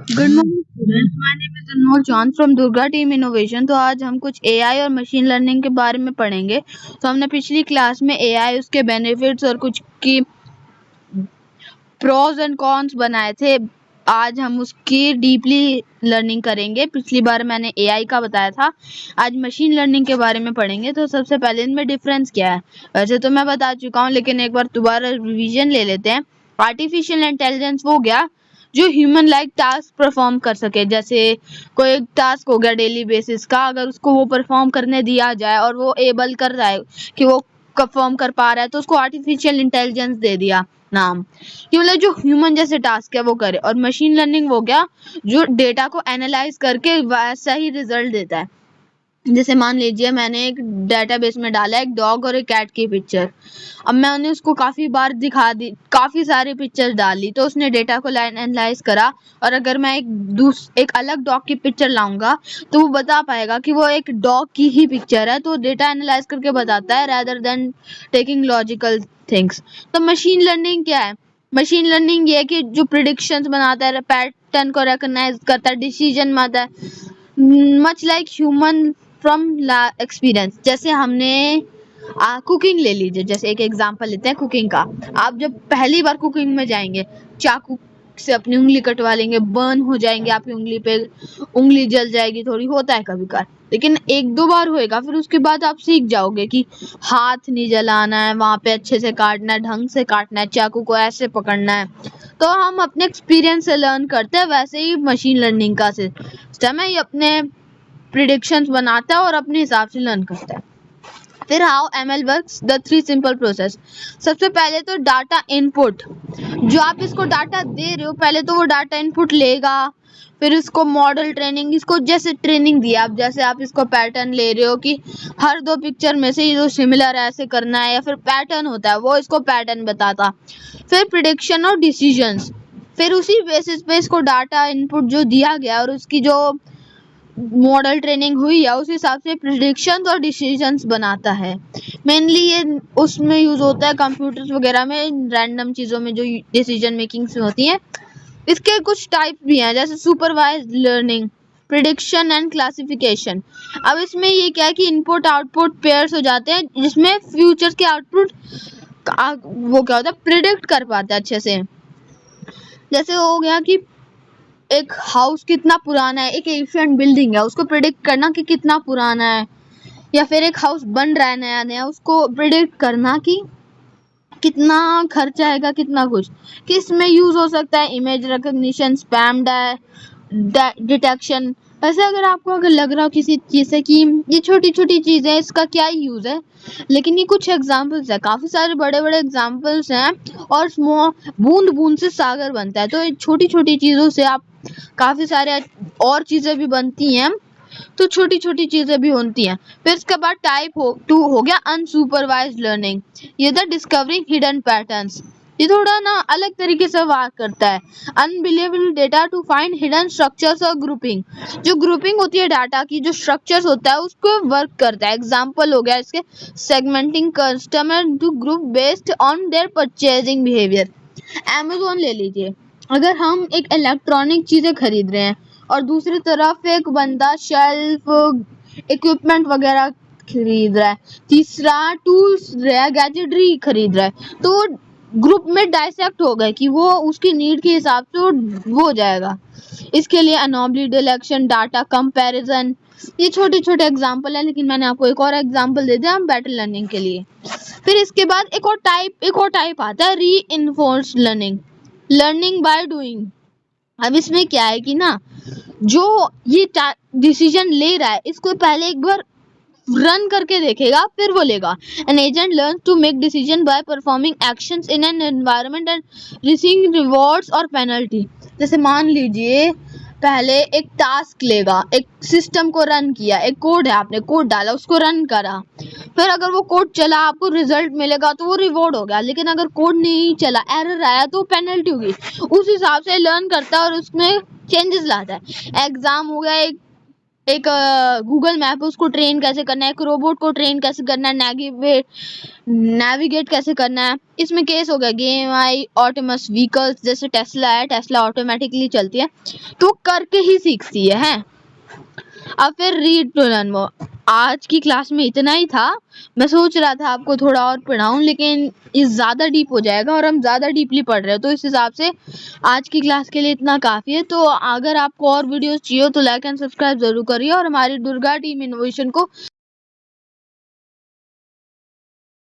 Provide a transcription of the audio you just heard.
Good morning students, my name is Anmol John from Durga team innovation. तो आज हम कुछ एआई और मशीन लर्निंग के बारे में पढ़ेंगे। तो हमने पिछली क्लास में एआई, उसके बेनिफिट्स और कुछ की प्रोज एंड कॉन्स बनाए थे। आज हम उसकी डीपली लर्निंग करेंगे। पिछली बार मैंने एआई का बताया था, आज मशीन लर्निंग के बारे में पढ़ेंगे। तो सबसे पहले इनमें डिफरेंस क्या है? वैसे तो मैं बता चुका हूँ, लेकिन एक बार दोबारा रिवीजन ले लेते हैं। आर्टिफिशियल इंटेलिजेंस वो गया जो ह्यूमन लाइक टास्क परफॉर्म कर सके। जैसे कोई टास्क हो गया डेली बेसिस का, अगर उसको वो परफॉर्म करने दिया जाए और वो एबल कर रहा है कि वो परफॉर्म कर पा रहा है, तो उसको आर्टिफिशियल इंटेलिजेंस दे दिया नाम, कि मतलब जो ह्यूमन जैसे टास्क है वो करे। और मशीन लर्निंग हो गया जो डेटा को एनालाइज करके वैसा ही रिजल्ट देता है। जैसे मान लीजिए मैंने एक डेटाबेस में डाला एक डॉग और एक कैट की पिक्चर। अब मैंने उसको काफी बार दिखा दी, काफी सारी पिक्चर्स डाली, तो उसने डेटा को एनालाइज करा। और अगर मैं एक अलग डॉग की पिक्चर लाऊंगा तो वो बता पाएगा कि वो एक डॉग की ही पिक्चर है। तो डेटा एनालाइज करके बताता है rather than taking logical things. तो मशीन लर्निंग क्या है? मशीन लर्निंग ये है कि जो प्रिडिक्शंस बनाता है, पैटर्न को रिकॉग्नाइज करता है, डिसीजन बनाता है, much like human from experience. जैसे हमने कुकिंग ले लीजिए, जैसे एक एग्जांपल लेते हैं कुकिंग का। आप जब पहली बार कुकिंग में जाएंगे, चाकू से अपनी उंगली कटवा लेंगे, बर्न हो जाएंगे आपकी उंगली पे, उंगली जल जाएगी, थोड़ी होता है कभी कभार, लेकिन एक दो बार होएगा, फिर उसके बाद आप सीख जाओगे कि हाथ नहीं जलाना है, वहां पे अच्छे से काटना है, ढंग से काटना है, चाकू को ऐसे पकड़ना है। तो हम अपने एक्सपीरियंस से लर्न करते हैं। वैसे ही मशीन लर्निंग का सिस्टम है, ये अपने प्रिडिक्शंस बनाता है और अपने हिसाब से लर्न करता है। फिर how ML works, the three simple process. सबसे पहले तो डाटा इनपुट, जो आप इसको डाटा दे रहे हो, पहले तो वो डाटा इनपुट लेगा, फिर इसको मॉडल ट्रेनिंग, इसको जैसे ट्रेनिंग दिया आप, जैसे आप इसको पैटर्न ले रहे हो कि हर दो पिक्चर में से ये जो सिमिलर है ऐसे करना है, या फिर पैटर्न होता है वो इसको पैटर्न बताता। फिर प्रिडिक्शन और डिसीजंस, फिर उसी बेसिस पे इसको डाटा इनपुट जो दिया गया और उसकी जो मॉडल ट्रेनिंग हुई है उस हिसाब से प्रिडिक्शंस और डिसीजंस बनाता है। मेनली ये उसमें यूज होता है कंप्यूटर्स वगैरह में, रैंडम चीजों में जो डिसीजन मेकिंग्स होती हैं। इसके कुछ टाइप भी हैं, जैसे supervised learning, prediction and classification. अब इसमें ये क्या है कि इनपुट आउटपुट पेयर्स हो जाते हैं, जिसमें फ्यूचर के आउटपुट वो क्या होता है, प्रिडिक्ट कर पाता है अच्छे से। जैसे हो गया कि एक हाउस कितना पुराना है, एक एशियंट बिल्डिंग है, उसको प्रिडिक्ट करना कि कितना पुराना है। या फिर एक हाउस बन रहा है नया नया, उसको प्रिडिक्ट करना कि कितना खर्चा आएगा, कितना कुछ। किस में यूज हो सकता है? Image recognition, spam detection. वैसे अगर लग रहा हो किसी चीज से कि ये छोटी छोटी चीजें, इसका क्या यूज है, लेकिन ये कुछ एग्जांपल्स है, काफी सारे बड़े बड़े एग्जांपल्स हैं। और बूंद बूंद से सागर बनता है, तो छोटी छोटी चीजों से आप काफी सारे और चीजें भी बनती हैं, तो छोटी छोटी चीजें भी होती हैं। फिर इसके बाद टाइप 2 हो गया अनसुपरवाइज्ड लर्निंग, ये द डिस्कवरिंग हिडन पैटर्न्स। ये थोड़ा ना अलग तरीके से बात करता है। Unbelievable data to find hidden structures और ग्रुपिंग, जो ग्रुपिंग होती है डाटा की, जो स्ट्रक्चर्स होता है उसको वर्क करता है। एग्जांपल हो गया इसके segmenting customer to group based on their purchasing behaviour. Amazon ले लीजिए, अगर हम एक इलेक्ट्रॉनिक चीजें खरीद रहे हैं और दूसरी तरफ एक बंदा शेल्फ इक्विपमेंट वगैरह खरीद रहा है, तीसरा टूल्स गैजेटरी खरीद रहा है, तो ग्रुप में डाइसेक्ट हो गए कि वो उसकी नीड के हिसाब से वो हो जाएगा। इसके लिए अनोमली डिटेक्शन, डाटा कंपैरिजन, ये छोटे छोटे एग्जांपल है, लेकिन मैंने आपको एक और एग्जांपल दे दिया हम बेटर लर्निंग के लिए। फिर इसके बाद एक और टाइप आता है reinforced learning, learning by doing. अब इसमें क्या है कि ना, जो ये डिसीजन ले रहा है इसको पहले एक बार रन करके देखेगा, फिर वो लेगा। An agent learns to make decision by performing actions in an environment and receiving rewards और पेनल्टी। जैसे मान लीजिए पहले एक टास्क लेगा, एक सिस्टम को रन किया, एक कोड है, आपने कोड डाला, उसको रन करा, फिर अगर वो कोड चला आपको रिजल्ट मिलेगा तो वो रिवॉर्ड हो गया। लेकिन अगर कोड नहीं चला, एरर आया, तो पेनल्टी होगी। उस हिसाब से लर्न करता है और उसमें चेंजेस लाता है। एग्जाम हो गया, एक एक गूगल मैप उसको ट्रेन कैसे करना है, एक रोबोट को ट्रेन कैसे करना है, नेविगेट कैसे करना है। इसमें केस हो गया गेम आई ऑटोनमस व्हीकल्स, जैसे टेस्ला है, टेस्ला ऑटोमेटिकली चलती है तो वो करके ही सीखती है। अब फिर रीड टू लर्न मोर। आज की क्लास में इतना ही था। मैं सोच रहा था आपको थोड़ा और पढ़ाऊं, लेकिन ये ज्यादा डीप हो जाएगा और हम ज्यादा डीपली पढ़ रहे हैं, तो इस हिसाब से आज की क्लास के लिए इतना काफी है। तो अगर आपको और वीडियोस चाहिए तो लाइक एंड सब्सक्राइब जरूर करिए और हमारी दुर्गा टीम इनोवेशन को